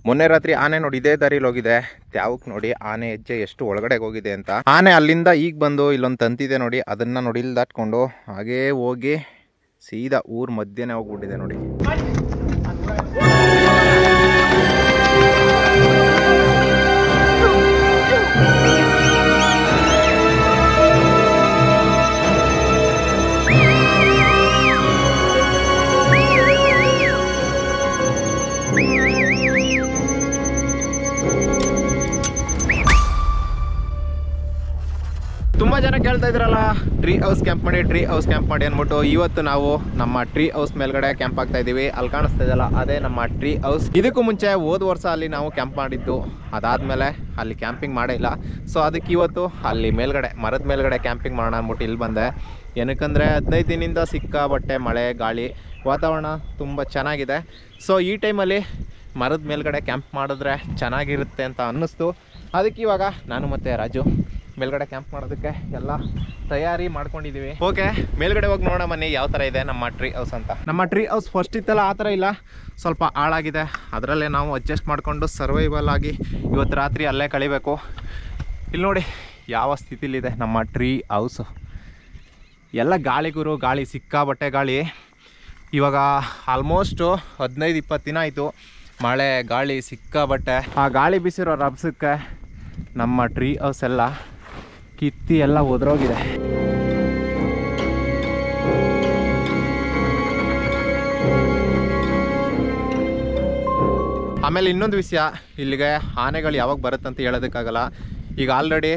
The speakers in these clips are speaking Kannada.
ಮೊನ್ನೆ ರಾತ್ರಿ ಆನೆ ನೋಡಿ ಇದೇ ದಾರಿಲಿ ಹೋಗಿದೆ. ತ್ಯಾವಕ್ ನೋಡಿ ಆನೆ ಹೆಜ್ಜೆ ಎಷ್ಟು ಒಳಗಡೆ ಹೋಗಿದೆ ಅಂತ. ಆನೆ ಅಲ್ಲಿಂದ ಈಗ ಬಂದು ಇಲ್ಲೊಂದು ತಂತಿದೆ ನೋಡಿ, ಅದನ್ನ ನೋಡಿ ಇಲ್ಲಿ ದಾಟ್ಕೊಂಡು ಹಾಗೇ ಹೋಗಿ ಸೀದಾ ಊರ್ ಮಧ್ಯನೇ ಹೋಗ್ಬಿಟ್ಟಿದೆ ನೋಡಿ. ತುಂಬ ಜನ ಕೇಳ್ತಾ ಇದ್ರಲ್ಲ ಟ್ರೀ ಹೌಸ್ ಕ್ಯಾಂಪ್ ಮಾಡಿ ಅಂದ್ಬಿಟ್ಟು, ಇವತ್ತು ನಾವು ನಮ್ಮ ಟ್ರೀ ಹೌಸ್ ಮೇಲ್ಗಡೆ ಕ್ಯಾಂಪ್ ಆಗ್ತಾ ಇದೀವಿ. ಅಲ್ಲಿ ಕಾಣಿಸ್ತಾ ಇದೆಯಲ್ಲ ಅದೇ ನಮ್ಮ ಟ್ರೀ ಹೌಸ್. ಇದಕ್ಕೂ ಮುಂಚೆ ಹೋದ ವರ್ಷ ಅಲ್ಲಿ ನಾವು ಕ್ಯಾಂಪ್ ಮಾಡಿದ್ದು, ಅದಾದ್ಮೇಲೆ ಅಲ್ಲಿ ಕ್ಯಾಂಪಿಂಗ್ ಮಾಡೇ ಇಲ್ಲ. ಸೊ ಅದಕ್ಕೆ ಇವತ್ತು ಅಲ್ಲಿ ಮೇಲ್ಗಡೆ ಮರದ ಮೇಲ್ಗಡೆ ಕ್ಯಾಂಪಿಂಗ್ ಮಾಡೋಣ ಅಂದ್ಬಿಟ್ಟು ಇಲ್ಲಿ ಬಂದೆ. ಏನಕ್ಕಂದರೆ 15 ದಿನದಿಂದ ಸಿಕ್ಕಾಬಟ್ಟೆ ಮಳೆ ಗಾಳಿ, ವಾತಾವರಣ ತುಂಬ ಚೆನ್ನಾಗಿದೆ. ಸೊ ಈ ಟೈಮಲ್ಲಿ ಮರದ ಮೇಲ್ಗಡೆ ಕ್ಯಾಂಪ್ ಮಾಡಿದ್ರೆ ಚೆನ್ನಾಗಿರುತ್ತೆ ಅಂತ ಅನ್ನಿಸ್ತು. ಅದಕ್ಕೆ ಇವಾಗ ನಾನು ಮತ್ತು ರಾಜು ಮೇಲ್ಗಡೆ ಕ್ಯಾಂಪ್ ಮಾಡೋದಕ್ಕೆ ಎಲ್ಲ ತಯಾರಿ ಮಾಡ್ಕೊಂಡಿದ್ದೀವಿ. ಓಕೆ, ಮೇಲ್ಗಡೆ ಹೋಗಿ ನೋಡೋಣ ಬನ್ನಿ ಯಾವ ಥರ ಇದೆ ನಮ್ಮ ಟ್ರೀ ಹೌಸ್ ಅಂತ. ನಮ್ಮ ಟ್ರೀ ಹೌಸ್ ಫಸ್ಟ್ ಇತ್ತಲ್ಲ ಆ ಥರ ಇಲ್ಲ, ಸ್ವಲ್ಪ ಹಾಳಾಗಿದೆ. ಅದರಲ್ಲೇ ನಾವು ಅಡ್ಜಸ್ಟ್ ಮಾಡಿಕೊಂಡು ಸರ್ವೈವಲ್ ಆಗಿ ಇವತ್ತು ರಾತ್ರಿ ಅಲ್ಲೇ ಕಳಿಬೇಕು. ಇಲ್ಲಿ ನೋಡಿ ಯಾವ ಸ್ಥಿತಿಲಿದೆ ನಮ್ಮ ಟ್ರೀ ಹೌಸು. ಎಲ್ಲ ಗಾಳಿ ಗುರು, ಗಾಳಿ ಸಿಕ್ಕಾಬಟ್ಟೆ ಗಾಳಿ. ಇವಾಗ ಆಲ್ಮೋಸ್ಟು 15-20 ದಿನ ಆಯಿತು ಮಳೆ ಗಾಳಿ ಸಿಕ್ಕಾಬಟ್ಟೆ. ಆ ಗಾಳಿ ಬೀಸಿರೋ ರಭಸಕ್ಕೆ ನಮ್ಮ ಟ್ರೀ ಹೌಸ್ ಎಲ್ಲ ಕಿತ್ತಿ ಎಲ್ಲ ಒದರೋಗಿದೆ. ಆಮೇಲೆ ಇನ್ನೊಂದು ವಿಷಯ, ಇಲ್ಲಿಗೆ ಆನೆಗಳು ಯಾವಾಗ ಬರುತ್ತಂತ ಹೇಳೋದಕ್ಕಾಗಲ್ಲ. ಈಗ ಆಲ್ರೆಡಿ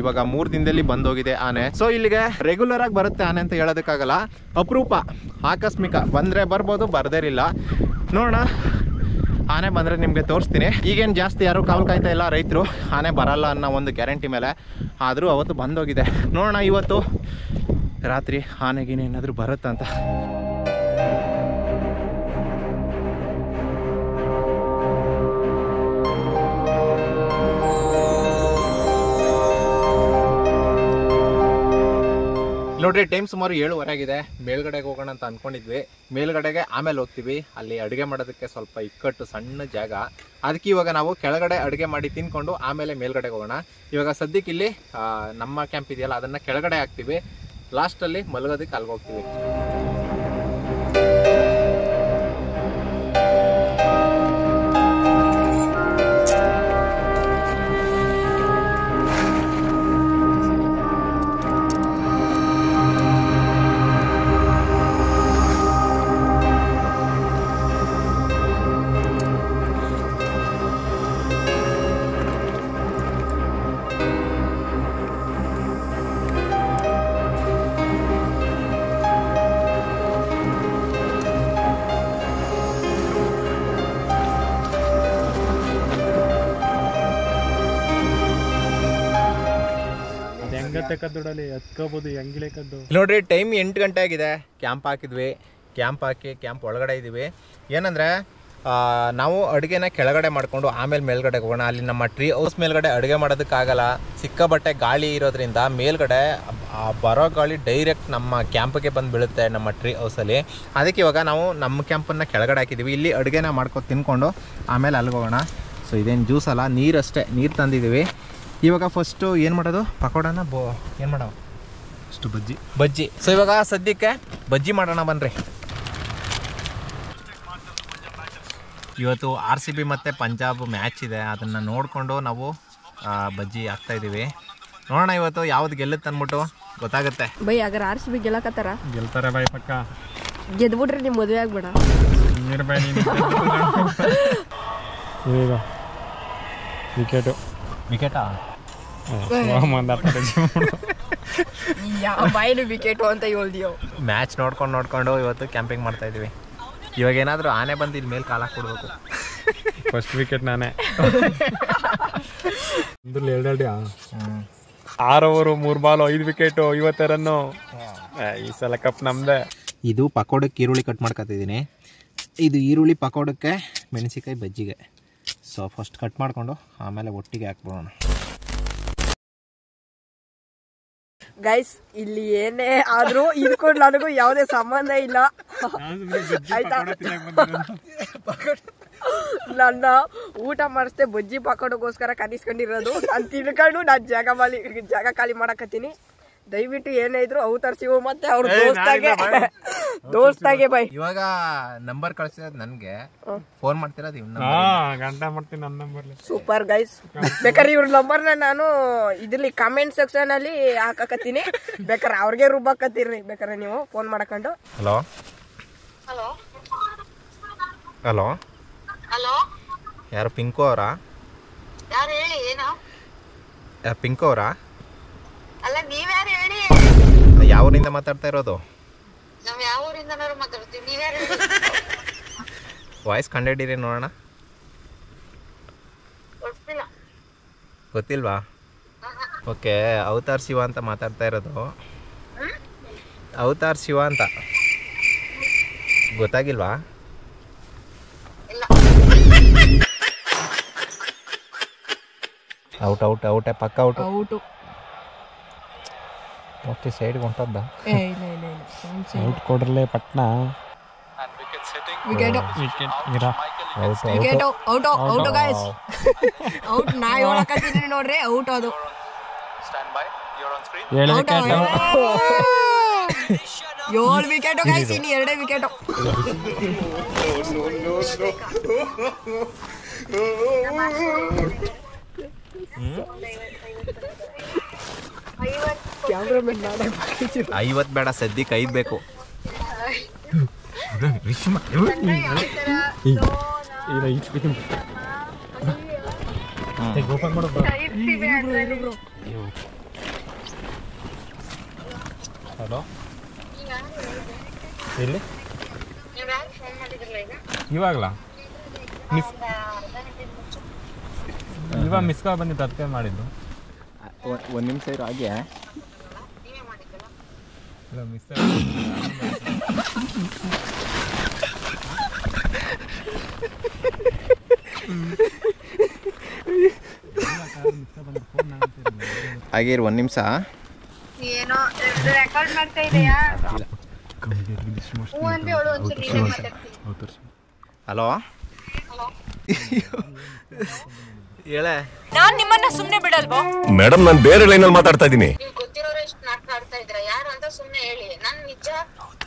ಇವಾಗ 3 ದಿನದಲ್ಲಿ ಬಂದೋಗಿದೆ ಆನೆ. ಸೊ ಇಲ್ಲಿಗೆ ರೆಗ್ಯುಲರ್ ಆಗಿ ಬರುತ್ತೆ ಆನೆ ಅಂತ ಹೇಳೋದಕ್ಕಾಗಲ್ಲ, ಅಪರೂಪ ಆಕಸ್ಮಿಕ ಬಂದರೆ ಬರ್ಬೋದು, ಬರ್ದೇರಿಲ್ಲ. ನೋಡೋಣ, ಆನೆ ಬಂದರೆ ನಿಮಗೆ ತೋರಿಸ್ತೀನಿ. ಈಗೇನು ಜಾಸ್ತಿ ಯಾರು ಕಾವಲು ಕಾಯ್ತಾ ಇಲ್ಲ ರೈತರು, ಆನೆ ಬರಲ್ಲ ಅನ್ನೋ ಒಂದು ಗ್ಯಾರಂಟಿ ಮೇಲೆ. ಆದರೂ ಅವತ್ತು ಬಂದೋಗಿದೆ. ನೋಡೋಣ ಇವತ್ತು ರಾತ್ರಿ ಆನೆಗೇನು ಏನಾದರೂ ಬರುತ್ತಂತ. ನೋಡ್ರಿ, ಟೈಮ್ ಸುಮಾರು 7:30 ಆಗಿದೆ. ಮೇಲ್ಗಡೆಗೆ ಹೋಗೋಣ ಅಂತ ಅಂದ್ಕೊಂಡಿದ್ವಿ. ಮೇಲ್ಗಡೆಗೆ ಆಮೇಲೆ ಹೋಗ್ತೀವಿ. ಅಲ್ಲಿ ಅಡುಗೆ ಮಾಡೋದಕ್ಕೆ ಸ್ವಲ್ಪ ಇಕ್ಕಟ್ಟು, ಸಣ್ಣ ಜಾಗ. ಅದಕ್ಕೆ ಇವಾಗ ನಾವು ಕೆಳಗಡೆ ಅಡುಗೆ ಮಾಡಿ ತಿನ್ಕೊಂಡು ಆಮೇಲೆ ಮೇಲ್ಗಡೆಗೆ ಹೋಗೋಣ. ಇವಾಗ ಸದ್ಯಕ್ಕೆ ಇಲ್ಲಿ ನಮ್ಮ ಕ್ಯಾಂಪ್ ಇದೆಯಲ್ಲ ಅದನ್ನು ಕೆಳಗಡೆ ಹಾಕ್ತೀವಿ. ಲಾಸ್ಟಲ್ಲಿ ಮಲಗೋದಕ್ಕೆ ಅಲ್ಲಿಗೆ ಹೋಗ್ತೀವಿ. ನೋಡ್ರಿ, ಟೈಮ್ 8 ಗಂಟೆ ಆಗಿದೆ. ಕ್ಯಾಂಪ್ ಹಾಕಿದ್ವಿ. ಕ್ಯಾಂಪ್ ಒಳಗಡೆ ಇದ್ದೀವಿ. ಏನಂದರೆ ನಾವು ಅಡುಗೆನ ಕೆಳಗಡೆ ಮಾಡಿಕೊಂಡು ಆಮೇಲೆ ಮೇಲ್ಗಡೆ ಹೋಗೋಣ. ಅಲ್ಲಿ ನಮ್ಮ ಟ್ರೀ ಹೌಸ್ ಮೇಲ್ಗಡೆ ಅಡುಗೆ ಮಾಡೋದಕ್ಕಾಗಲ್ಲ, ಸಿಕ್ಕಾಬಟ್ಟೆ ಗಾಳಿ ಇರೋದ್ರಿಂದ ಮೇಲ್ಗಡೆ ಬರೋ ಗಾಳಿ ಡೈರೆಕ್ಟ್ ನಮ್ಮ ಕ್ಯಾಂಪಿಗೆ ಬಂದು ಬೀಳುತ್ತೆ ನಮ್ಮ ಟ್ರೀ ಹೌಸಲ್ಲಿ. ಅದಕ್ಕೆ ಇವಾಗ ನಾವು ನಮ್ಮ ಕ್ಯಾಂಪನ್ನು ಕೆಳಗಡೆ ಹಾಕಿದ್ದೀವಿ. ಇಲ್ಲಿ ಅಡುಗೆನ ಮಾಡ್ಕೊಂಡು ತಿನ್ಕೊಂಡು ಆಮೇಲೆ ಅಲ್ಲಿಗೆ ಹೋಗೋಣ. ಸೊ ಇದೇನು ಜ್ಯೂಸ್ ಅಲ್ಲ, ನೀರಷ್ಟೇ, ನೀರು ತಂದಿದ್ದೀವಿ. ಇವಾಗ ಫಸ್ಟು ಏನು ಮಾಡೋದು, ಪಕೋಡನ ಏನು ಮಾಡೋಣ, ಅಷ್ಟು ಬಜ್ಜಿ. ಸೊ ಇವಾಗ ಸದ್ಯಕ್ಕೆ ಬಜ್ಜಿ ಮಾಡೋಣ ಬನ್ನಿರಿ. ಇವತ್ತು RCB ಮತ್ತು ಪಂಜಾಬ್ ಮ್ಯಾಚ್ ಇದೆ, ಅದನ್ನು ನೋಡಿಕೊಂಡು ನಾವು ಬಜ್ಜಿ ಹಾಕ್ತಾಯಿದ್ದೀವಿ. ನೋಡೋಣ ಇವತ್ತು ಯಾವ್ದು ಗೆಲ್ಲುತ್ತೆ ಅಂದ್ಬಿಟ್ಟು ಗೊತ್ತಾಗುತ್ತೆ. ಬೈ ಅಗರ RCB ಗೆಲ್ತಾರೆ ಬೈ, ಪಕ್ಕ ಗೆದ್ಬಿಟ್ರೆ ನಿಮ್ಮ ಮದುವೆ ಆಗ್ಬೇಡ. ವಿಕೆಟಾ ವಿಕೆಟು ಅಂತ ಹೇಳ್ದೀವಿ. ಮ್ಯಾಚ್ ನೋಡ್ಕೊಂಡು ಇವತ್ತು ಕ್ಯಾಂಪಿಂಗ್ ಮಾಡ್ತಾ ಇದೀವಿ. ಇವಾಗ ಏನಾದರೂ ಆನೆ ಬಂದು ಇಲ್ಲಿ ಮೇಲೆ ಕಾಲ ಕೊಡ್ಬೇಕು. ಫಸ್ಟ್ ವಿಕೆಟ್ ನಾನೇ. 6 ಓವರ್ 3 ಬಾಲ್ 5 ವಿಕೆಟ್ 50 ರನ್ನು. ಈ ಸಲ ಕಪ್ ನಮ್ದೆ. ಇದು ಪಕೋಡಕ್ಕೆ ಈರುಳ್ಳಿ ಕಟ್ ಮಾಡ್ಕೊತಿದ್ದೀನಿ. ಇದು ಈರುಳ್ಳಿ ಪಕೋಡಕ್ಕೆ, ಮೆಣಸಿಕಾಯಿ ಬಜ್ಜಿಗೆ. ಸೊ ಫಸ್ಟ್ ಕಟ್ ಮಾಡಿಕೊಂಡು ಆಮೇಲೆ ಒಟ್ಟಿಗೆ ಹಾಕ್ಬಿಡೋಣ. ಗೈಸ್, ಇಲ್ಲಿ ಏನೇ ಆದ್ರೂ ಇದಕ್ಕೊಂಡು ನನಗೂ ಯಾವುದೇ ಸಂಬಂಧ ಇಲ್ಲ, ಆಯ್ತಾ? ನನ್ನ ಊಟ ಮಾಡಿಸ್ದೆ ಬಜ್ಜಿ ಪಾಕೋಡಗೋಸ್ಕರ ಕದಿಸ್ಕೊಂಡಿರೋದು. ನಾನು ತಿಳ್ಕೊಂಡು ನಾನು ಜಾಗ ಖಾಲಿ ಮಾಡಕತ್ತೀನಿ. ದಯವಿಟ್ಟು ಏನೇ ಇದ್ರು ಅವತರಿಸಿವು ಮತ್ತೆ ಅವ್ರ ದೋಸ್ತಾಗೆ ಬೈ. ಇವಾಗ ನಂಬರ್ ಕಳ್ಸಿರೋದು ನನ್ಗೆ, ಫೋನ್ ಮಾಡ್ತಿರೋದು ಗಂಟೆ ಮಾಡ್ತೀನಿ ನನ್ನ ನಂಬರ್. Super guys. ಬೇಕಾದ್ರೆ ಇವ್ರ ನಂಬರ್ನ ನಾನು ಇದ್ರಲ್ಲಿ ಕಮೆಂಟ್ ಸೆಕ್ಷನ್ ಅಲ್ಲಿ ಹಾಕಕತ್ತೀನಿ, ಬೇಕಾದ್ರೆ ಅವ್ರಿಗೆ ರುಬ್ಬಾಕತ್ತೀರಿ, ಬೇಕಾದ್ರೆ ನೀವು ಫೋನ್ ಮಾಡ್ಕೊಂಡು. ಹಲೋ ಹಲೋ ಹಲೋ ಹಲೋ, ಯಾರು ಪಿಂಕು ಅವರಾ? ಯಾರು ಹೇಳಿ? ಏನು? ಪಿಂಕು ಅವರಾ? ಅಲ್ಲ, ನೀವ್ಯಾರು ಹೇಳಿ? ಯಾವ ಊರಿಂದ ಮಾತಾಡ್ತಾ ಇರೋದು? ನಾವ್ ಯಾವ ಊರಿಂದನಾರು ಮಾತಾಡ್ತೀವಿ, ನೀವ್ಯಾರು ಹೇಳಿ? ವಾಯ್ಸ್ ಕಂಡಿಡೀರಿ ನೋಡೋಣ. ಗೊತ್ತಿಲ್ಲ. ಗೊತ್ತಿಲ್ವಾ? ಓಕೆ, ಅವತಾರ್ ಶಿವ ಅಂತ ಮಾತಾಡ್ತಾ ಇರೋದು. ಅವತಾರ್ ಶಿವ ಅಂತ ಗೊತ್ತಾಗಿಲ್ವಾ? ಇಲ್ಲ. ಔಟ್ ಪಕ್ಕ ಔಟು. ಓಕೆ, ಸೈಡ್ಗೆ ಹೊಂಟದ್ದ. ಔಟ್ ಕೊಡ್ರಲೇ ಪಟ್ನ. Out guys, out. ನಾ ಹೇಳಕತ್ತೀನಿ ನೋಡ್ರಿ, ಔಟ್ ಅದು. 7 ವಿಕೆಟ್ ಗೈಸ್, ಇನ್ನು 2 ವಿಕೆಟ್. ಐವತ್ತು ಬೇಡ, ಸದ್ಯಕ್ಕೆ 5 ಬೇಕು. ಹಲೋ, ಎಲ್ಲಿ? ಇವಾಗಲಾ ಇವಾಗ ಮಿಸ್ ಕಾಲ್ ಬಂದಿತ್ತು, ಅದಕ್ಕೆ ಮಾಡಿದ್ದು. ಒಂದು ನಿಮಿಷ ಇರೋ ಹಾಗೆ. ಇಲ್ಲ, ಮಿಸ್ ಹಾಗೆ 1 ನಿಮಿಷ. ಏನೋ ರೆಕಾರ್ಡ್ ಮಾಡ್ತಾ ಇದೆಯಾ? ಹ್ಞೂ ಅಂದೆ ಅವಳು, ಒಂದ್ಸರಿ ನೀನೇ ಮಾತಾಡ್ತೀನಿ. ಹಲೋ ಹೇಳೆ. ನಾನ್ ನಿಮ್ಮನ್ನ ಸುಮ್ನೆ ಬಿಡಲ್ವೋ? ಮೇಡಮ್, ನಾನು ಬೇರೆ ಲೈನಲ್ಲಿ ಮಾತಾಡ್ತಾ ಇದ್ದೀನಿ. ನೀವು ಗೊತ್ತಿರೋರು ಎಷ್ಟು ನಾಟಕ ಆಡ್ತಾ ಇದ್ರ, ಯಾರು ಅಂತ ಸುಮ್ನೆ ಹೇಳಿ. ನಾನು ನಿಜ,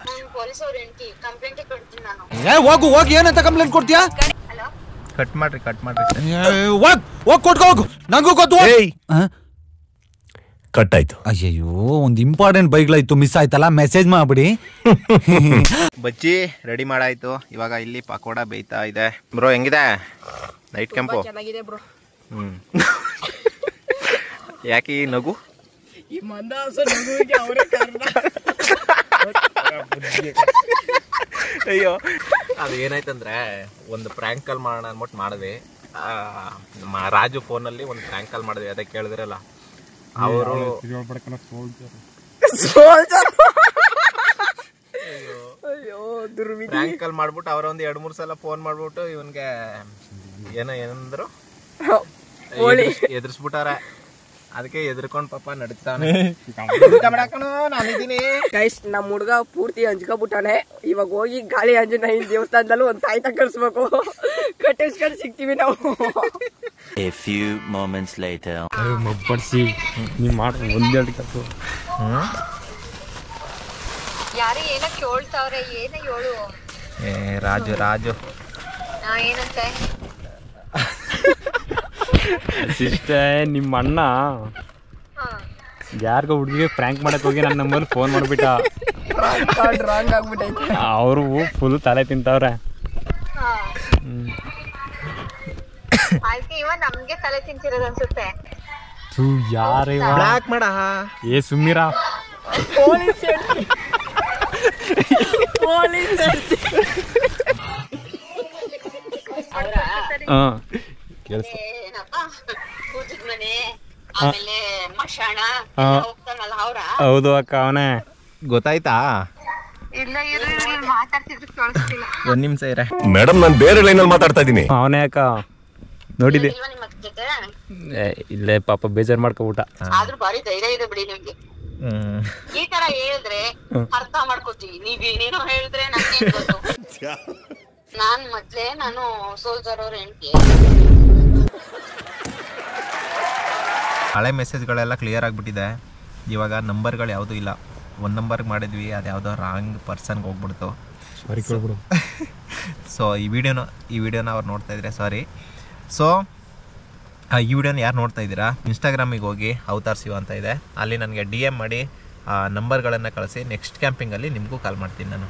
ನಾನು ಪೊಲೀಸ್ ಅವ್ರ ಹೆಂಡತಿ, ಕಂಪ್ಲೇಂಟ್ ಕೊಡ್ತೀನಿ ನಾನು. ಹೋಗಿ ಏನಂತ ಕಂಪ್ಲೇಂಟ್ ಕೊಡ್ತೀಯಾ? ಹಲೋ, ಕಟ್ ಮಾಡ್ರಿ. ಹೋಗ್ ಕೊಟ್ಕೋ ಹೋಗು, ನಂಗೂ ಗೊತ್ತು. ಕಟ್ ಆಯ್ತು. ಅಯ್ಯಯ್ಯೋ, ಒಂದು ಇಂಪಾರ್ಟೆಂಟ್ ಬೈಕ್ಲಾಯ್ತು, ಮಿಸ್ ಆಯ್ತಲ್ಲ, ಮೆಸೇಜ್ ಮಾಡ್ಬಿಡಿ. ಬಜ್ಜಿ ರೆಡಿ ಮಾಡಾಯ್ತು. ಇವಾಗ ಇಲ್ಲಿ ಪಕೋಡ ಬೇಯ್ತಾ ಇದೆ. ಬ್ರೋ ಹೆಂಗಿದೆ ನೈಟ್ ಕ್ಯಾಂಪು? ಚೆನ್ನಾಗಿದೆ ಬ್ರೋ. ಯಾಕೆ ಈ ನಗು? ಈ ಮಂದಾಸ ನಗುವಿಗೆ ಅವರೇ ಕಾರಣ. ಅಯ್ಯೋ, ಅದು ಏನಾಯ್ತಂದ್ರೆ ಒಂದು ಪ್ರ್ಯಾಂಕ್ ಕಾಲ್ ಮಾಡೋಣ ಅಂದ್ಬಿಟ್ಟು ಮಾಡಿದ್ವಿ. ನಮ್ಮ ರಾಜು ಫೋನಲ್ಲಿ ಒಂದು ಪ್ರ್ಯಾಂಕ್ ಕಾಲ್ ಮಾಡಿದ್ವಿ, ಅದಕ್ಕೆ ಕೇಳಿದ್ರಲ್ಲ ಅವರು. ಪ್ರ್ಯಾಂಕ್ ಕಾಲ್ ಮಾಡ್ಬಿಟ್ಟು ಅವ್ರ ಒಂದು 2-3 ಸಲ ಫೋನ್ ಮಾಡ್ಬಿಟ್ಟು ಇವನ್ಗೆ ಏನಂದ್ರು ಎದುರಿಸ್ಬಿಟ್ಟಾರ. ಅದಕ್ಕೆ ಎದ್ರಕೊಂಡ್ ಪಾಪ ನಡೀತಾನೆ. ನಾನಿದ್ದೀನಿ ಗೈಸ್, ನಮ್ಮ ಹುಡುಗ ಪೂರ್ತಿ ಹಂಚ್ಕೊಬಿಟ್ಟಾನೆ. ಇವಾಗ ಹೋಗಿ ಗಾಳಿ ಆಂಜನೇಯನ ದೇವಸ್ಥಾನದಲ್ಲೂ ಒಂದು ತಾಯ್ತ ಕಳಿಸ್ಬೇಕು, ಕಟ್ಟಿಸ್ಕೊಂಡು ಸಿಗ್ತೀವಿ ನಾವು. A few moments later. ಮಬ್ಬರ್ಸಿ ನೀವು ಮಾಡಿ 1-2 ಕೆಲಸ. ಯಾರು ಏನೋ ಕೇಳ್ತಾವ್ರೆ, ಏನೋ ಹೇಳು. ರಾಜು ಏನಂತೆ? ಸಿಸ್ಟೆ, ನಿಮ್ಮ ಅಣ್ಣ ಯಾರಿಗೋ ಹುಡುಗಿಗೆ ಪ್ರ್ಯಾಂಕ್ ಮಾಡಕ್ ಹೋಗಿ ನನ್ನ ನಂಬರ್ ಫೋನ್ ಮಾಡ್ಬಿಟ್ಟ. ರಾಂಗ್ ಆಗ್ಬಿಟ್ಟೈತೆ. ಅವರು ಫುಲ್ ತಲೆ ತಿಂತವ್ರೆ. ಅದಕ್ಕೆ ಇವ ನಮ್ಗೆ ತಲೆ ತಿಂತಿರೋದು ಅನ್ಸುತ್ತೆ. ಯಾರ ಬ್ಲಾಕ್ ಮಾಡ. ಏ ಸುಮ್ಮಿರ. ಪೊಲೀಸ್ ಏನಪ್ಪ, ಕೂತದ ಮನೆ, ಆಮೇಲೆ ಮಶಾಣ ಹೋಗ್ತಾನಲ್ಲ ಅವ್ರ? ಹೌದು ಅಕ್ಕ, ಅವನೇ. ಗೊತ್ತಾಯ್ತಾ? ಇಲ್ಲ, ಇರು ಮಾತಾಡ್ತಿದ್ರು ಕೇಳಿಸ್ತಿಲ್ಲ. 1 ನಿಮಿಷ ಇರ. ಮೇಡಮ್, ನಾನು ಬೇರೆ ಲೈನಲ್ಲಿ ಮಾತಾಡ್ತಾ ಇದ್ದೀನಿ. ಅವನೇ ಅಕ್ಕ, ನೋಡಿದೆ. ನಿಮ್ಮ ಜೊತೆ ಇಲ್ಲೇ ಪಾಪ ಬೇಜಾರ್ ಮಾಡ್ಕೊಬಿಟ್ಟ. ಆದ್ರೂ ಭಾರಿ ಧೈರ್ಯ ಇದೆ ಬಿಡಿ ನಿಮ್ಗೆ. ಈ ತರ ಹೇಳಿದ್ರೆ ಅರ್ಥ ಮಾಡ್ಕೋತೀವಿ. ನೀವ್ ಏನೇನೋ ಹೇಳಿದ್ರೆ ನನ್ಗೇನ್ ಗೊತ್ತು. ನಾನು ಸೋಲ್ಜರ್ ಅವ್ರ ಹೆಂಡತಿ. ಹಳೆ ಮೆಸೇಜ್ಗಳೆಲ್ಲ ಕ್ಲಿಯರ್ ಆಗಿಬಿಟ್ಟಿದೆ. ಇವಾಗ ನಂಬರ್ಗಳು ಯಾವುದೂ ಇಲ್ಲ. ಒಂದು ನಂಬರ್ಗೆ ಮಾಡಿದ್ವಿ, ಅದು ಯಾವುದೋ ರಾಂಗ್ ಪರ್ಸನ್ಗೆ ಹೋಗ್ಬಿಡ್ತು. ಸಾರಿ ಕೇಳ್ಬಿಡು. ಸೊ ಈ ವಿಡಿಯೋನ ಅವ್ರು ನೋಡ್ತಾ ಇದ್ರೆ ಸಾರಿ. ಸೊ ಈ ವಿಡಿಯೋನ ಯಾರು ನೋಡ್ತಾ ಇದ್ದೀರಾ, ಇನ್ಸ್ಟಾಗ್ರಾಮಿಗೆ ಹೋಗಿ ಅವತಾರ್ ಶಿವ ಅಂತ ಇದೆ, ಅಲ್ಲಿ ನನಗೆ DM ಮಾಡಿ ನಂಬರ್ಗಳನ್ನು ಕಳಿಸಿ. ನೆಕ್ಸ್ಟ್ ಕ್ಯಾಂಪಿಂಗಲ್ಲಿ ನಿಮಗೂ ಕಾಲ್ ಮಾಡ್ತೀನಿ ನಾನು.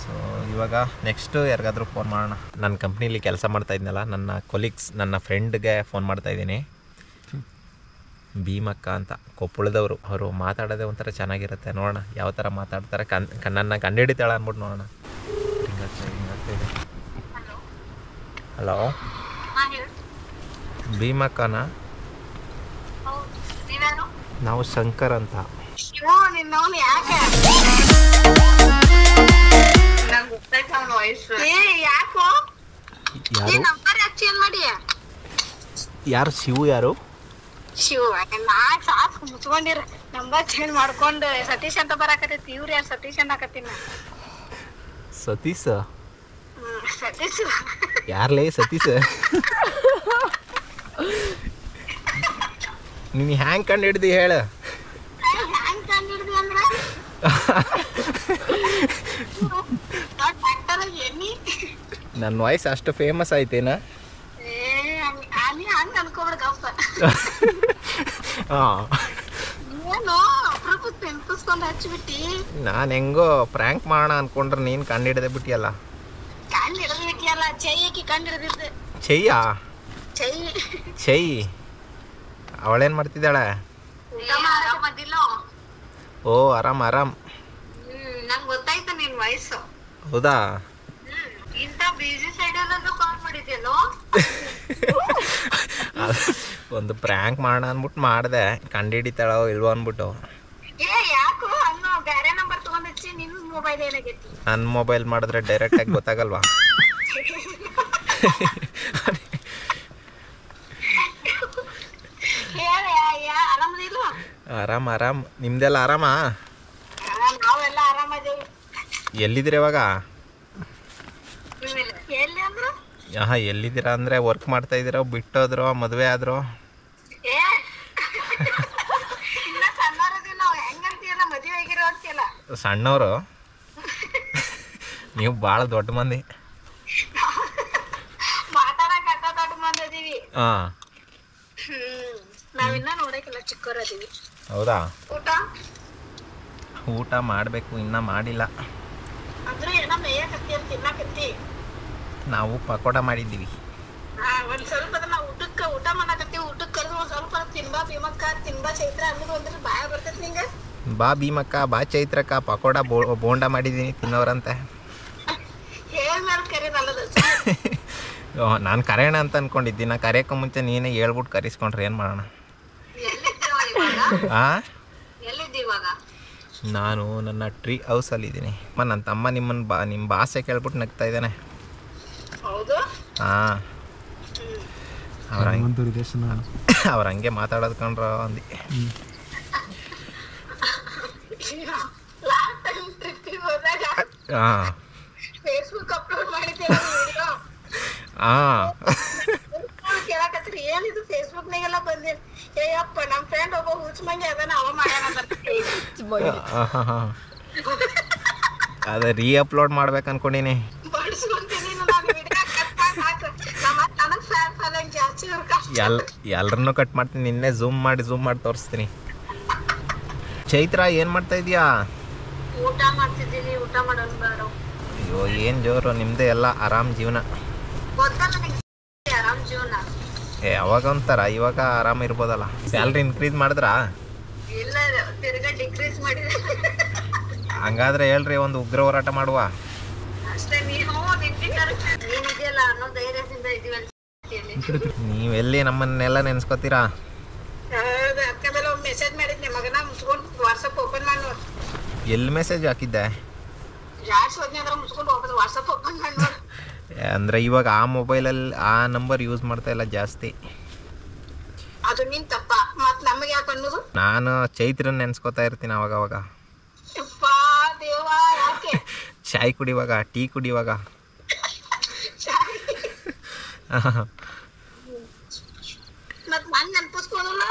ಸೊ ಇವಾಗ ನೆಕ್ಸ್ಟು ಯಾರಿಗಾದ್ರೂ ಫೋನ್ ಮಾಡೋಣ. ನನ್ನ ಕಂಪ್ನೀಲಿ ಕೆಲಸ ಮಾಡ್ತಾ ಇದ್ನಲ್ಲ, ನನ್ನ ಕೊಲೀಗ್ಸ್, ನನ್ನ ಫ್ರೆಂಡ್ಗೆ ಫೋನ್ ಮಾಡ್ತಾಯಿದ್ದೀನಿ. ಭೀಮಕ್ಕ ಅಂತ, ಕೊಪ್ಪಳದವರು. ಅವರು ಮಾತಾಡೋದೇ ಒಂಥರ ಚೆನ್ನಾಗಿರುತ್ತೆ. ನೋಡೋಣ ಯಾವ ಥರ ಮಾತಾಡ್ತಾರೆ. ನನ್ನ ಕಂಡುಹಿಡಿತಾಳೆ ಅಂದ್ಬಿಟ್ಟು ನೋಡೋಣ. ಹಲೋ, ಭೀಮಕ್ಕನ? ನಾವು ಶಂಕರ್ ಅಂತ. ಯಾರು ಶಿವು? ಯಾರು ಶಿವ? ಸಾಕ್ ಮುಚ್ಕೊಂಡಿರ. ನಂಬರ್ ಚೇಂಜ್ ಮಾಡ್ಕೊಂಡು ಸತೀಶ್ ಅಂತ ಬರಾಕತ್ತೈತಿ. ಇವ್ರು ಯಾರು ಸತೀಶ್ ಅನ್ನಕತ್ತೀನಿ. ಸತೀಶ? ಸತೀಶ್ ಯಾರ್ಲೇ ಸತೀಶ? ನೀನು ಹ್ಯಾಂಗ್ ಕಂಡು ಹಿಡ್ದಿ ಹೇಳ. ಹ್ಯಾಂಗ್ ಕಂಡಿಡ್ದಿ ಅಂದ್ರ ನನ್ನ ವಾಯ್ಸ್ ಅಷ್ಟು ಫೇಮಸ್ ಆಯ್ತೇನಾ? ಹಂಗ ಅನ್ಕೋಬಿಡ ಗಪ್ಪ. ಏನು ಅಪ್ರೂಪಕ್ಕೆ ನೆನ್ಪಿಸ್ಕೊಂಡು ಹಚ್ಚಿಬಿಟ್ಟಿ. ನಾನು ಹೆಂಗೋ ಪ್ರ್ಯಾಂಕ್ ಮಾಡೋಣ ಅನ್ಕೊಂಡ್ರೆ ನೀನು ಕಂಡು ಹಿಡ್ದೆ ಬಿಟ್ಟಿಯಲ್ಲ. ಕಂಡು ಹಿಡಿದ್ಬಿಟ್ಟಿಯಲ್ಲ. ಚೈಯಕ್ಕೆ ಕಂಡು ಹಿಡಿದಿದ್ದೆ. ಚೆಯ್ಯಾ? ಚೈ ಚೆಯ್ ಅವಳೇನು ಮಾಡ್ತಿದ್ದಾಳೆ? ಆರಾಮದಿಲ್ಲ? ಓ ಆರಾಮ್. ನಂಗೆ ಗೊತ್ತಾಯ್ತು ನಿನ್ ವಯಸ್ಸು. ಹೌದಾ? ಇಂಥ ಬಿಸಿ ಸೈಡಲ್ಲೂ ಕಾಲ್ ಮಾಡಿದ್ಯಲ್ಲೋ. ಒಂದು ಪ್ರ್ಯಾಂಕ್ ಮಾಡೋಣ ಅಂದ್ಬಿಟ್ಟು ಮಾಡಿದೆ, ಕಂಡು ಹಿಡಿತಾಳೋ ಇಲ್ವೋ ಅಂದ್ಬಿಟ್ಟು. ಯಾಕೋ ಅನ್ನೋ ಬೇರೆ ನಂಬರ್ ತಗೊಂಡ್ ಹಚ್ಚಿ ನಿನ್ ಮೊಬೈಲ್ ಏನಾಗೈತಿ? ನನ್ನ ಮೊಬೈಲ್ ಮಾಡಿದ್ರೆ ಡೈರೆಕ್ಟಾಗಿ ಗೊತ್ತಾಗಲ್ವಾ? ಆರಾಮದಿಲ್ಲ? ಆರಾಮ್. ನಿಮ್ದೆಲ್ಲ ಆರಾಮಾ? ನಾವೆಲ್ಲ ಆರಾಮದೇವಿ. ಎಲ್ಲಿದ್ದೀರ ಇವಾಗ? ಎಲ್ಲಿ ಅಂದ್ರು? ಎಲ್ಲಿದ್ದೀರಾ ಅಂದರೆ ವರ್ಕ್ ಮಾಡ್ತಾ ಇದ್ದೀರೋ, ಬಿಟ್ಟೋದ್ರೋ, ಮದುವೆ ಆದ್ರೋ? ಇನ್ನ ಸಣ್ಣವ್ರದಿ ನಾವು. ಹೆಂಗಂತೀಯಲ್ಲ ಮದುವೆ ಆಗಿರೋ ಅಂತೀಯಲ್ಲ. ಸಣ್ಣವರು? ನೀವು ಭಾಳ ದೊಡ್ಡ ಮಂದಿ. ಮಾತಾಡಕ್ ಅಟ್ಟ ದೊಡ್ಡ ಮಂದಿ ಅದೀವಿ. ಹಾಂ. ನಾವಿನ್ನ ನೋಡಕ್ಕೆಲ್ಲ ಚಿಕ್ಕವರದೀವಿ. ಹೌದಾ? ಊಟ ಮಾಡಬೇಕು, ಇನ್ನೂ ಮಾಡಿಲ್ಲ. ಅಂದ್ರೆ ಏನೋ ಮೇಯಕತ್ತಿ ಅಂತ ತಿನ್ನಕತ್ತಿ. ನಾವು ಪಕೋಡ ಮಾಡಿದ್ದೀವಿ. ಒಂದ್ ಸ್ವಲ್ಪ ನಾವು ಊಟ ಮಾಡಕತ್ತೀವಿ. ಊಟಕ್ಕೆ ಕರೆದು ಒಂದ್ ಸ್ವಲ್ಪ ತಿನ್ಬಾ ಭೀಮಕ್ಕ, ತಿನ್ಬಾ ಚೈತ್ರ ಅನ್ನೋದು ಅಂದ್ರೆ ಬಾಯ ಬರ್ತೈತಿ ನಿಂಗ. ಬಾ ಭೀಮಕ್ಕ, ಬಾ ಚೈತ್ರಕ್ಕ, ಪಕೋಡ ಬೋಂಡ ಮಾಡಿದ್ದೀನಿ ತಿನ್ನೋರಂತೆ. ಹೇಳ್ಮೇಲೆ ಕರೀದಲ್ಲದು. ನಾನು ಕರೆಯೋಣ ಅಂತ ಅನ್ಕೊಂಡಿದ್ದೀನಿ. ಕರೆಯೋಕ್ಕೂ ಮುಂಚೆ ನೀನೇ ಹೇಳ್ಬಿಟ್ಟು ಕರೆಸ್ಕೊಂಡ್ರೆ ಏನು ಮಾಡೋಣ? ಎಲ್ಲಿದ್ದೀವಾಗ? ನಾನು ನನ್ನ ಟ್ರೀ ಹೌಸಲ್ಲಿದ್ದೀನಿ. ನನ್ನ ತಮ್ಮ ನಿಮ್ಮ ಭಾಷೆ ಕೇಳ್ಬಿಟ್ಟು ನಗ್ತಾ ಇದ್ದಾನೆ. ಹೌದು? ಹಾಂ. ಅವ್ರ ಹಂಗೆ ಮಾತಾಡೋದು ಕಂಡ್ರ ಅಂದು. ಹಾಂ. ಫೇಸ್ಬುಕ್ ಅಪ್ಲೋಡ್ ಮಾಡಿದ್ದೇವೆ ವಿಡಿಯೋ. ಹಾಂ. ಕೇಳಕತ್ರಿ ಏನಿದು ಫೇಸ್ಬುಕ್ನಾಗೆಲ್ಲ ಬಂದಿ. ಏಯಪ್ಪ ನಮ್ಮ ಫ್ರೆಂಡ್ ಒಬ್ಬ ಹುಚ್ಚ ಮಂಗಿ ಅದನ್ನ ಅವ ಮಾಡ್ಯಾನ. ಅದೇ ರೀ ಅಪ್ಲೋಡ್ ಮಾಡ್ಬೇಕು ಅನ್ಕೊಂಡಿನಿ. ಎಲ್ರನ್ನೂ ಕಟ್ ಮಾಡ್ತೀನಿ. ನಿನ್ನೆ ಝೂಮ್ ಮಾಡಿ ತೋರಿಸ್ತೀನಿ. ಚೈತ್ರ ಏನು ಮಾಡ್ತಾ ಇದೀಯಾ? ಊಟ ಮಾಡ್ತಿದ್ದೀನಿ. ಊಟ ಮಾಡೋಣ ಬೇಡ? ಅಯ್ಯೋ ಏನು ಜೋರು ನಿಮ್ಮದೇ ಎಲ್ಲ ಆರಾಮ್ ಜೀವನ. ಗೊತ್ತಲ್ಲ ನಿಂಗೆ ಆರಾಮ್ ಜೀವನ. ಅವಾಗ ಒಂಥರ, ಇವಾಗ ಆರಾಮ ಇರ್ಬೋದಲ್ಲ. ಸ್ಯಾಲ್ರಿ ಇನ್ಕ್ರೀಸ್ ಮಾಡಿದ್ರಾ? ಇಲ್ಲ, ತಿರ್ಗಾ ಡಿಕ್ರೀಸ್ ಮಾಡಿದೆ. ಹಂಗಾದ್ರೆ ಹೇಳ್ರಿ, ಒಂದು ಉಗ್ರ ಹೋರಾಟ ಮಾಡುವ. ಅಷ್ಟೇ. ನೀನಿದೆಯಲ್ಲ ಅನ್ನೋ ಧೈರ್ಯದಿಂದ ಇದೀವಿ. ನೀವೆಲ್ಲಿ ನಮ್ಮನ್ನೆಲ್ಲ ನೆನ್ಸ್ಕೊತೀರಾ? ಅದಕ್ಕೆ ಮೇಲೆ ಒಂದು ಮೆಸೇಜ್ ಮಾಡಿದ್ನಿ ಮಗನ, ಮುಚ್ಕೊಂಡು ವಾಟ್ಸಪ್ ಓಪನ್ ಮಾಡಿ ನೋಡಿ. ಎಲ್ಲಿ ಮೆಸೇಜ್ ಹಾಕಿದ್ದೆ? ಜಾಡ್ಸ್ ಹೋದ್ನಿ ಅಂದ್ರೆ ಮುಚ್ಕೊಂಡು ಹೋಗೋದು. ವಾಟ್ಸಪ್ ಓಪನ್ ಮಾಡಿ ನೋಡಿ. ಅಂದರೆ ಇವಾಗ ಆ ಮೊಬೈಲಲ್ಲಿ ಆ ನಂಬರ್ ಯೂಸ್ ಮಾಡ್ತಾ ಇಲ್ಲ ಜಾಸ್ತಿ. ಅದು ನಿನ್ ತಪ್ಪ. ಮತ್ತೆ ನಮಗೆ ಯಾಕೆ ಅನ್ನೋದು? ನಾನು ಚೈತ್ರನ್ ನೆನ್ಸ್ಕೊತಾ ಇರ್ತೀನಿ ಅವಾಗ. ದೇವಾ ಯಾಕೆ? ಚಾಯ್ ಕುಡಿಯುವಾಗ, ಟೀ ಕುಡಿಯುವಾಗ. ಮತ್ ನಾನ್ ನೆನ್ಪಿಸ್ಕೊಳಲ್ಲ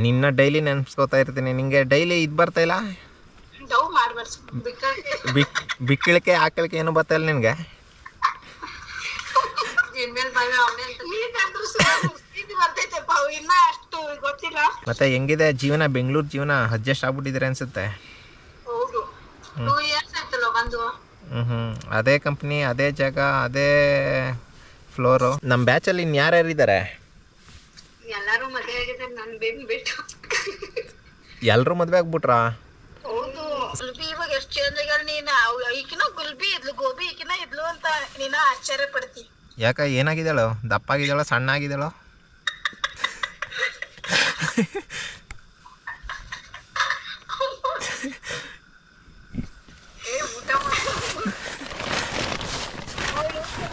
ನಿನ್ನ ಡೈಲಿ ನೆನ್ಸ್ಕೊತಾ ಇರ್ತೀನಿ. ನಿಂಗೆ ಡೈಲಿ ಇದು ಬರ್ತಾ ಇಲ್ಲ, ಡವ್ ಮಾಡ್ಬಾರ್ದು ಬಿಕ್ಕಿಳಿಕೆ ಆಕಳಿಕೆ ಏನು ಬರ್ತಾ ಇಲ್ಲ ನಿನಗೆ? ಬರ್ತೈತೆಪ್ಪ, ಇನ್ನ ಅಷ್ಟು ಗೊತ್ತಿಲ್ಲ. ಮತ್ತೆ ಹೆಂಗಿದೆ ಜೀವನ? ಬೆಂಗಳೂರು ಜೀವನ ಅಡ್ಜಸ್ಟ್ ಆಗ್ಬಿಟ್ಟಿದ್ರೆ ಅನ್ಸುತ್ತೆ. ಹೌದು, 2 years ಆಯ್ತಲ್ಲ ಬಂದು. ಅದೇ ಕಂಪ್ನಿ, ಅದೇ ಜಾಗ, ಅದೇ ಫ್ಲೋರು. ನಮ್ಮ ಬ್ಯಾಚಲ್ಲಿ ಇನ್ನು ಯಾರ್ಯಾರಿದ್ದಾರೆ? ಎಲ್ಲಾರು ಮದುವೆ ಆಗಿದ್ದಾರೆ, ನನ್ ಬೇಬಿ ಬಿಟ್ಟು. ಎಲ್ಲರೂ ಮದುವೆ ಆಗ್ಬಿಟ್ರಾ? ಹೌದು. ಗುಲ್ಬಿ ಇವಾಗ ಎಷ್ಟು ಚೇಂಜ್ ಆಗ್ಯಾಳ. ನೀನು ಈಕಿನ ಗುಲ್ಬಿ ಇದ್ಲು, ಗೋಬಿ ಈಕಿನ ಇದ್ಲು ಅಂತ ನೀನ ಆಶ್ಚರ್ಯ ಪಡ್ತಿ. ಯಾಕ ಏನಾಗಿದ್ದಾಳು? ದಪ್ಪ ಆಗಿದ್ದಾಳೋ ಸಣ್ಣ ಆಗಿದ್ದಾಳೋ? ಊಟ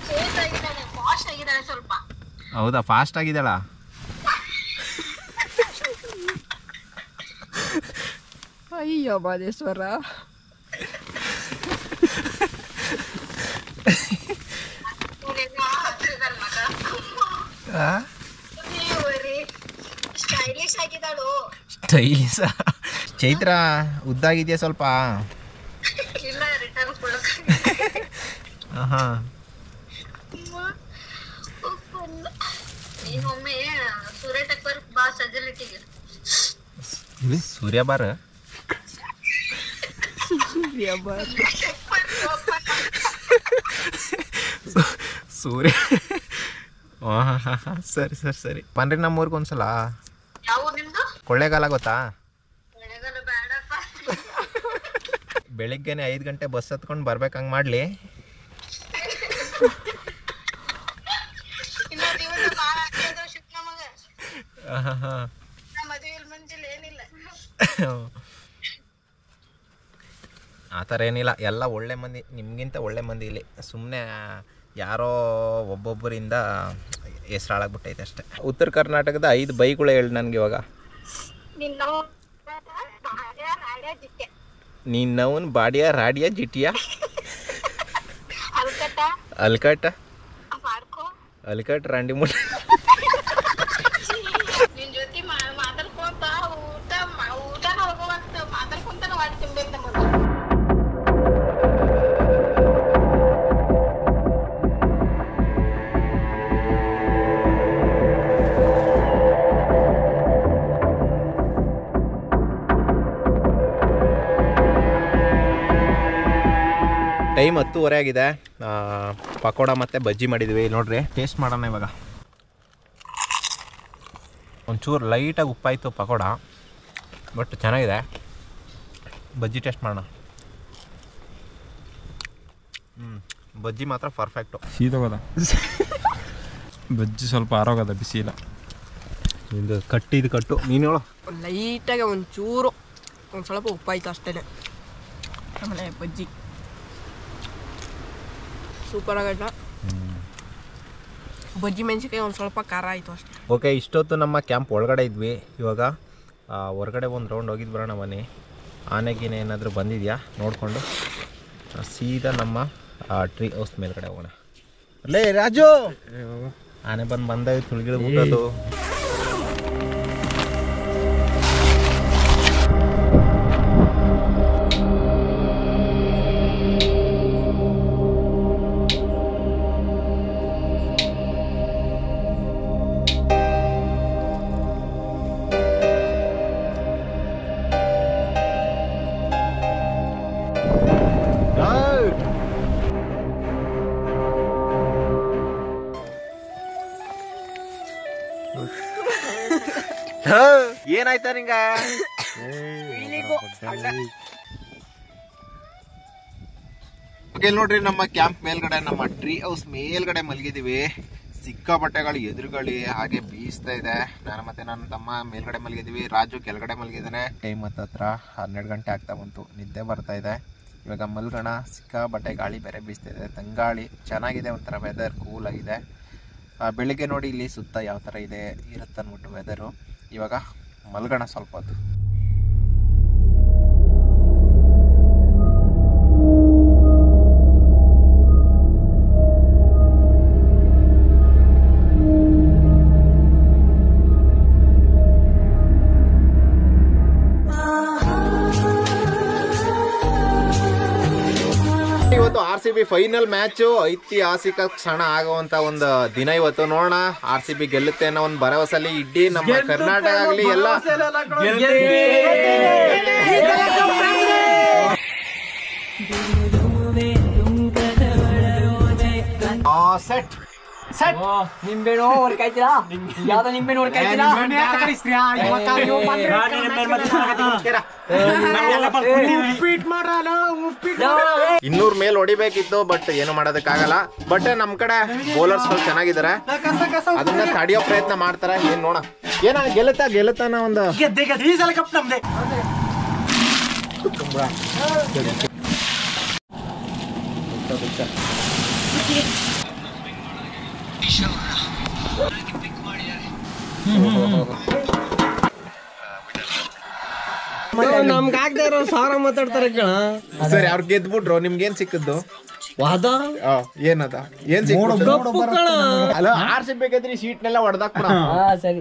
ಚೇಂಜ್ ಆಗಿದ್ದಾಳೆ, ವಾಶ್ ಆಗಿದ್ದಾಳೆ ಸ್ವಲ್ಪ. ಹೌದಾ, ಫಾಸ್ಟ್ ಆಗಿದ್ದಾಳ? ಅಯ್ಯೋ ಮಾದೇಶ್ವರ. ಸ್ಟೈಲಿಶ್ ಆಗಿದ್ದಾಳು. ಸ್ಟೈಲಿಶ. ಚೈತ್ರ ಉದ್ದಾಗಿದೆಯಾ ಸ್ವಲ್ಪ? ಇಲ್ಲ, ರಿಟರ್ನ್ ಕೊಡೋಕೆ. ಹಾಂ, ನೀನೊಮ್ಮೆ ಸೂರ್ಯ ಟಕ್ಕರ್ ಬಾ ಸಜಲಿಟಿಗೆ. ಸೂರ್ಯ ಬಾರ. ಸೂರ್ಯ. ಹಾಂ, ಸರಿ ಸರಿ ಸರಿ. ಬನ್ರಿ ನಮ್ಮೂರ್ಗೆ ಒಂದ್ಸಲ. ಯಾವ ನಿಮ್ದು? ಕೊಳ್ಳೇಗಾಲ ಗೊತ್ತಾ? ಮಳೆಗಾಲ ಬೇಡಪ್ಪ. ಬೆಳಿಗ್ಗೆನೆ 5 ಗಂಟೆ ಬಸ್ ಹತ್ಕೊಂಡು ಬರ್ಬೇಕು, ಹಂಗೆ ಮಾಡಲಿ. ಇನ್ನ ಜೀವನ ಭಾಳ ಆಗ್ತಿದ್ರು ಶಿಫ್ಟ್ ನಮಗ. ಹಾಂ, ಮದುವೆ ಮುಂಚಿಲ್ ಏನಿಲ್ಲ. ಆ ಥರ ಏನಿಲ್ಲ, ಎಲ್ಲ ಒಳ್ಳೆ ಮಂದಿ, ನಿಮಗಿಂತ ಒಳ್ಳೆ ಮಂದಿ ಇಲ್ಲಿ. ಸುಮ್ಮನೆ ಯಾರೋ ಒಬ್ಬೊಬ್ಬರಿಂದ ಹೆಸ್ರಾಳಾಗ್ಬಿಟ್ಟೈತೆ ಅಷ್ಟೇ. ಉತ್ತರ ಕರ್ನಾಟಕದ 5 ಬೈಗಳು ಹೇಳಿ ನನಗೆ ಇವಾಗ. ನಿನ್ನವನ್ ಬಾಡಿಯ ರಾಡಿಯ ಜಿಟಿಯ ಅಲ್ಕಟ ಅಲ್ಕಟ್ ರಾಂಡಿ ಮುಟ್ಟ. ನಿನ್ ಜೊತೆ ಮಾತಾಡ್ಕೊಂತ ಊಟ ಹೋಗುವಂತ ಮಾತಾಡ್ಕೊಂತಾನ ಮಾಡಿ ತಿನ್ಬೇಕು ನಮಗ. ಟೈಮ್ 10:30 ಆಗಿದೆ. ಪಕೋಡ ಮತ್ತು ಬಜ್ಜಿ ಮಾಡಿದ್ವಿ, ನೋಡ್ರಿ ಟೇಸ್ಟ್ ಮಾಡೋಣ ಇವಾಗ. ಒಂಚೂರು ಲೈಟಾಗಿ ಉಪ್ಪಾಯಿತು ಪಕೋಡ, ಬಟ್ ಚೆನ್ನಾಗಿದೆ. ಬಜ್ಜಿ ಟೇಸ್ಟ್ ಮಾಡೋಣ. ಬಜ್ಜಿ ಮಾತ್ರ ಪರ್ಫೆಕ್ಟು. ಸೀದೋಗದ ಬಜ್ಜಿ ಸ್ವಲ್ಪ ಆರೋಗದ, ಬಿಸಿ ಇಲ್ಲ. ನಿಂದು ಕಟ್ಟಿದು ಕಟ್ಟು, ನೀನು ಹೇಳು. ಲೈಟಾಗಿ ಒಂಚೂರು ಒಂದು ಸ್ವಲ್ಪ ಉಪ್ಪಾಯ್ತು ಅಷ್ಟೇ. ಆಮೇಲೆ ಬಜ್ಜಿ ಸೂಪರ್ ಆಗೈತ. ಬಜ್ಜಿ ಮೆಣಸಿನ್ಕಾಯಿ ಒಂದು ಸ್ವಲ್ಪ ಖಾರ ಆಯಿತು ಅಷ್ಟೇ. ಓಕೆ, ಇಷ್ಟೊತ್ತು ನಮ್ಮ ಕ್ಯಾಂಪ್ ಒಳಗಡೆ ಇದ್ವಿ. ಇವಾಗ ಹೊರಗಡೆ ಒಂದು ರೌಂಡ್ ಹೋಗಿದ್ದು ಬರೋಣ ಬನ್ನಿ. ಆನೆಗಿನ ಏನಾದರೂ ಬಂದಿದೆಯಾ ನೋಡಿಕೊಂಡು ಸೀದಾ ನಮ್ಮ ಟ್ರೀ ಹೌಸ್ ಮೇಲ್ಗಡೆ ಹೋಗೋಣ. ಅಲ್ಲೇ ರಾಜು, ಆನೆ ಬಂದಾಗ ತುಳಿಗಿಳ್ಬಿಟ್ಟದು. ಏನಾಯ್ತಾ ನಿಂಗ? ನೋಡ್ರಿ, ನಮ್ಮ ಕ್ಯಾಂಪ್ ಮೇಲ್ಗಡೆ, ನಮ್ಮ ಟ್ರೀ ಹೌಸ್ ಮೇಲ್ಗಡೆ ಮಲಗಿದೀವಿ. ಸಿಕ್ಕಾಪಟ್ಟೆಗಳು ಎದುರುಗಳಿ ಹಾಗೆ ಬೀಸ್ತಾ ಇದೆ. ನಾನು ಮತ್ತೆ ನನ್ನ ತಮ್ಮ ಮೇಲ್ಗಡೆ ಮಲಗಿದೀವಿ, ರಾಜು ಕೆಳಗಡೆ ಮಲಗಿದ್ದಾನೆ. ಟೈಮ್ ಹತ್ರ 12 ಗಂಟೆ ಆಗ್ತಾ ಬಂತು, ನಿದ್ದೆ ಬರ್ತಾ ಇದೆ. ಇವಾಗ ಮಲ್ಗೋಣ. ಸಿಕ್ಕಾಪಟ್ಟೆ ಗಾಳಿ ಬೇರೆ ಬೀಸ್ತಾ ಇದೆ, ತಂಗಾಳಿ. ಚೆನ್ನಾಗಿದೆ, ಒಂಥರ ವೆದರ್ ಕೂಲ್ ಆಗಿದೆ. ಬೆಳಿಗ್ಗೆ ನೋಡಿ ಇಲ್ಲಿ ಸುತ್ತ ಯಾವ ಥರ ಇದೆ ಇರುತ್ತೆ ಅಂದ್ಬಿಟ್ಟು ವೆದರು. ಇವಾಗ ಮಲ್ಗೋಣ ಸ್ವಲ್ಪ ಹೊತ್ತು. RCB ಫೈನಲ್ ಮ್ಯಾಚು, ಐತಿಹಾಸಿಕ ಕ್ಷಣ ಆಗುವಂತ ಒಂದು ದಿನ ಇವತ್ತು. ನೋಡೋಣ RCB ಗೆಲ್ಲುತ್ತೆ ಅನ್ನೋ ಒಂದು ಭರವಸೆಯಲ್ಲಿ ಇಡೀ ನಮ್ಮ ಕರ್ನಾಟಕ ಆಗಲಿ ಎಲ್ಲ ಸೆಟ್ ನಿಂಬೆಣ್ಣು ಹೊಡ್ಕಾಯ್ತೀರಾ? ಯಾವ್ದೋ ನಿಂಬೆಣ್ಣು ಹೊಡ್ಕಾಯ್ತೀರಾ? 200 ಮೇಲೆ ಹೊಡಿಬೇಕಿತ್ತು, ಬಟ್ ಏನು ಮಾಡೋದಕ್ಕಾಗಲ್ಲ. ಬಟ್ ನಮ್ ಕಡೆ ಬೌಲರ್ಸ್ ಚೆನ್ನಾಗಿದ್ದಾರೆ, ಅದನ್ನ ತಡೆಯೋ ಪ್ರಯತ್ನ ಮಾಡ್ತಾರೆ. ಏನ್ ನೋಡ ಏನ ಗೆಲ್ಲುತ್ತಾನ ಒಂದು ನಮ್ಗೆ ಆಗದೆ ಇರೋ ಸಾವಿರ ಮಾತಾಡ್ತಾರೆ ಕಣ. ಸರಿ, ಅವ್ರು ಗೆದ್ಬಿಟ್ರು, ನಿಮ್ಗೇನ್ ಸಿಕ್ಕದ್ದು? ವಾದ ಏನದ ಏನ್ ಅಲ್ಲ RCB ಗೆದ್ರಿ ಶೀಟ್ನೆಲ್ಲ ಹೊಡೆದಾಕ್ಬಿಡ. ಸರಿ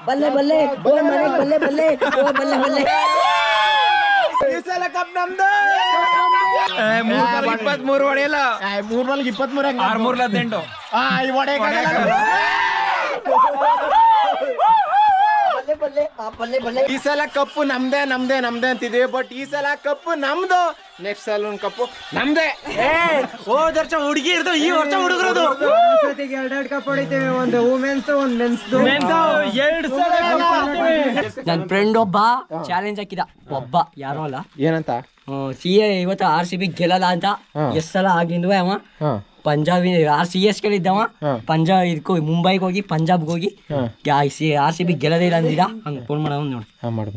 ಬಲ್ಲೆ ಬಲ್ಲೆ ಬಲ್ಲೆ ಬಲ್ಲೆ ಬಲ್ಲೆ ಈ ಸಲ ಕಪ್ ನಮ್ದು. 23 ಹೊಡೆಯಲ್ಲ, 23 6-3-18 ಈ ಸಲ ಕಪ್ಪು ನಮ್ದೇ ಅಂತಿದ್ವಿ, ಬಟ್ ಈ ಸಲ ಕಪ್ಪು ನಮ್ದು. ನೆಕ್ಸ್ಟ್ ಸಲ ಒಂದು ಕಪ್ಪು ನಮ್ದೇ. ಹೋದ ವರ್ಷ ಹುಡುಗಿ ಇರ್ದು, ಈ ವರ್ಷ ಹುಡುಗರದು. ಎರಡೆರಡು ಕಪ್ ಹೊಡಿತೇವೆ, ಒಂದು ವುಮೆನ್ಸ್ ಒಂದು ಮೆನ್ಸ್. ನನ್ನ ಫ್ರೆಂಡ್ ಒಬ್ಬ ಚಾಲೆಂಜ್ ಹಾಕಿದ, ಒಬ್ಬ ಯಾರೋ ಅಲ್ಲ, ಏನಂತ CA ಇವತ್ತು RCB ಗೆಲ್ಲಲ್ಲ ಅಂತ. ಎಷ್ಟ್ ಸಲ ಆಗಿಂದ್ವ ಅವ ಪಂಜಾಬ್ CS ಗೆಲ್ಲಿದ್ದವ, ಪಂಜಾಬ್ ಇದಕ್ಕೂ ಮುಂಬೈಗೆ ಹೋಗಿ ಪಂಜಾಬ್ಗೆ ಹೋಗಿ RCB ಗೆಲ್ಲದೇ ಇಲ್ಲ ಅಂದಿದ. ಹಂಗೆ ಫೋನ್ ಮಾಡೋದು ನೋಡಿ. ಮಾಡು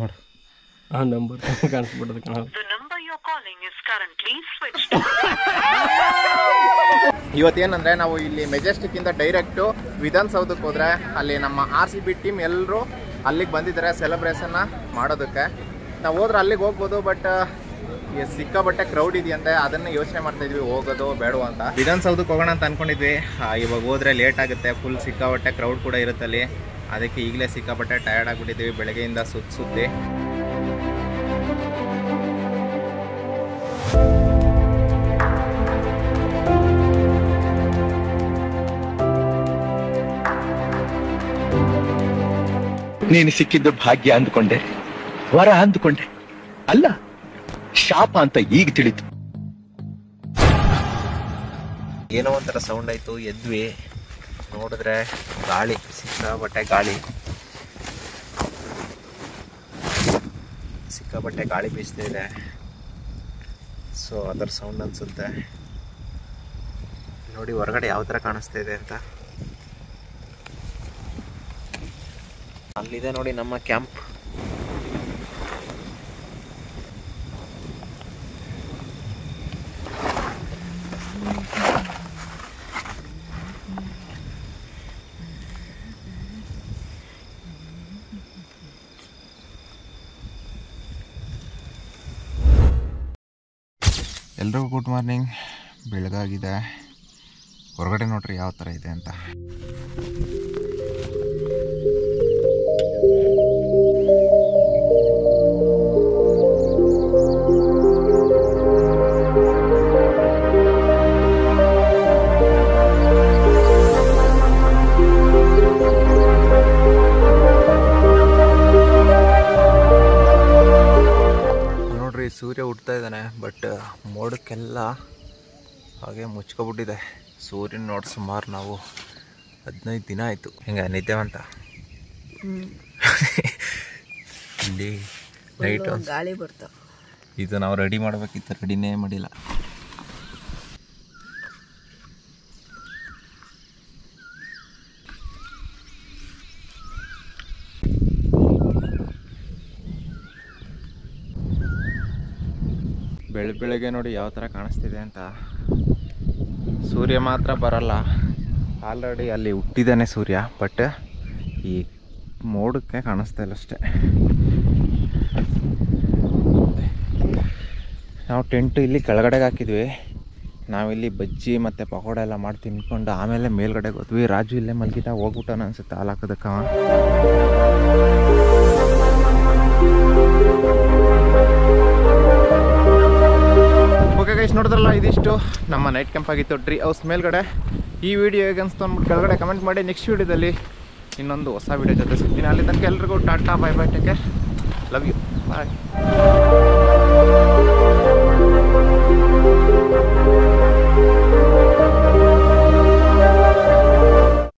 ನಂಬರ್ ಕಾಣಿಸ್ಬಿಟ್ಟದ ಕಣ. ಇವತ್ತೇನಂದ್ರೆ ನಾವು ಇಲ್ಲಿ ಮೆಜೆಸ್ಟಿಕ್ ಇಂದ ಡೈರೆಕ್ಟ್ ವಿಧಾನಸೌಧಕ್ಕೆ ಹೋದ್ರೆ ಅಲ್ಲಿ ನಮ್ಮ RCB ಟೀಮ್ ಎಲ್ಲರೂ ಅಲ್ಲಿಗೆ ಬಂದಿದ್ದಾರೆ ಸೆಲೆಬ್ರೇಷನ್ ಮಾಡೋದಕ್ಕೆ. ನಾವು ಹೋದ್ರೆ ಅಲ್ಲಿಗೆ ಹೋಗ್ಬೋದು, ಬಟ್ ಸಿಕ್ಕಾಬಟ್ಟೆ ಕ್ರೌಡ್ ಇದೆಯಂತೆ. ಅದನ್ನ ಯೋಚನೆ ಮಾಡ್ತಾ ಇದ್ವಿ, ಹೋಗೋದು ಬೇಡವಾ ಅಂತ. ವಿಧಾನಸೌಧಕ್ಕೆ ಹೋಗೋಣ ಅಂತ ಅನ್ಕೊಂಡಿದ್ವಿ. ಇವಾಗ ಹೋದ್ರೆ ಲೇಟ್ ಆಗುತ್ತೆ, ಫುಲ್ ಸಿಕ್ಕಾಬಟ್ಟೆ ಕ್ರೌಡ್ ಕೂಡ ಇರುತ್ತೆ ಅಲ್ಲಿ. ಅದಕ್ಕೆ ಈಗಲೇ ಸಿಕ್ಕಾಬಟ್ಟೆ ಟಯರ್ಡ್ ಆಗಿಬಿಟ್ಟಿದ್ದೀವಿ ಬೆಳಗ್ಗೆಯಿಂದ ಸುತ್ತಿ. ನೀನು ಸಿಕ್ಕಿದ್ದು ಭಾಗ್ಯ ಅಂದ್ಕೊಂಡೆ, ವರ ಅಂದ್ಕೊಂಡೆ, ಅಲ್ಲ ಶಾಪ ಅಂತ ಈಗ ತಿಳಿತು. ಏನೋ ಒಂಥರ ಸೌಂಡ್ ಆಯ್ತು, ಎದ್ವಿ, ನೋಡಿದ್ರೆ ಗಾಳಿ, ಸಿಕ್ಕಾಬಟ್ಟೆ ಗಾಳಿ ಬೀಸ್ತಾ ಇದೆ. ಸೊ ಅದರ ಸೌಂಡ್ ಅನ್ಸುತ್ತೆ. ನೋಡಿ ಹೊರಗಡೆ ಯಾವ ಥರ ಕಾಣಿಸ್ತಾ ಇದೆ ಅಂತ. ಅಲ್ಲಿದೆ ನೋಡಿ ನಮ್ಮ ಕ್ಯಾಂಪ್. ಎಲ್ರಿಗೂ ಗುಡ್ ಮಾರ್ನಿಂಗ್. ಬೆಳಗಾಗಿದೆ, ಹೊರಗಡೆ ನೋಡ್ರಿ ಯಾವ ಥರ ಇದೆ ಅಂತ. ಸೂರ್ಯ ಹುಟ್ತಾ ಇದ್ದಾನೆ, ಬಟ್ ಮೋಡಕ್ಕೆಲ್ಲ ಹಾಗೆ ಮುಚ್ಕೊಬಿಟ್ಟಿದೆ. ಸೂರ್ಯನ ನೋಡಿ ಸುಮಾರು ನಾವು 15 ದಿನ ಆಯಿತು. ಹಿಂಗೆ ನಿದ್ದೆವಂತ ಇಲ್ಲಿ ನೈಟ್ ಗಾಳಿ ಬರ್ತಾವ. ಇದು ನಾವು ರೆಡಿ ಮಾಡಬೇಕಿತ್ತು, ರೆಡಿನೇ ಮಾಡಿಲ್ಲ. ಬೆಳಗ್ಗೆ ನೋಡಿ ಯಾವ ಥರ ಕಾಣಿಸ್ತಿದೆ ಅಂತ. ಸೂರ್ಯ ಮಾತ್ರ ಬರಲ್ಲ, ಆಲ್ರೆಡಿ ಅಲ್ಲಿ ಹುಟ್ಟಿದ್ದಾನೆ ಸೂರ್ಯ, ಬಟ್ ಈ ಮೋಡಕ್ಕೆ ಕಾಣಿಸ್ತಾ ಇಲ್ಲ ಅಷ್ಟೇ. ನಾವು ಟೆಂಟು ಇಲ್ಲಿ ಕೆಳಗಡೆಗೆ ಹಾಕಿದ್ವಿ. ನಾವಿಲ್ಲಿ ಬಜ್ಜಿ ಮತ್ತು ಪಕೋಡ ಎಲ್ಲ ಮಾಡಿ ತಿನ್ಕೊಂಡು ಆಮೇಲೆ ಮೇಲ್ಗಡೆಗೆ ಹೋದ್ವಿ. ರಾಜು ಇಲ್ಲೇ ಮಲಗಿದ, ಹೋಗ್ಬಿಟ್ಟಾನ ಅನ್ಸುತ್ತೆ ಹಾಲು ಹಾಕೋದಕ್ಕ. ನೋಡಿದ್ರಲ್ಲ, ಇದಿಷ್ಟು ನಮ್ಮ ನೈಟ್ ಕ್ಯಾಂಪ್ ಆಗಿತ್ತು ಟ್ರೀ ಹೌಸ್ ಮೇಲ್ಗಡೆ. ಈ ವಿಡಿಯೋ ಹೇಗೆ ಅನಿಸ್ತು ಅಂದ್ಬಿಟ್ಟು ಕೆಳಗಡೆ ಕಮೆಂಟ್ ಮಾಡಿ. ನೆಕ್ಸ್ಟ್ ವಿಡಿಯೋದಲ್ಲಿ ಇನ್ನೊಂದು ಹೊಸ ವಿಡಿಯೋ ಜೊತೆ ಸಿಗ್ತೀನಿ. ಅಲ್ಲಿ ತನಕ ಎಲ್ರಿಗೂ tata, bye bye, take care, love you, bye.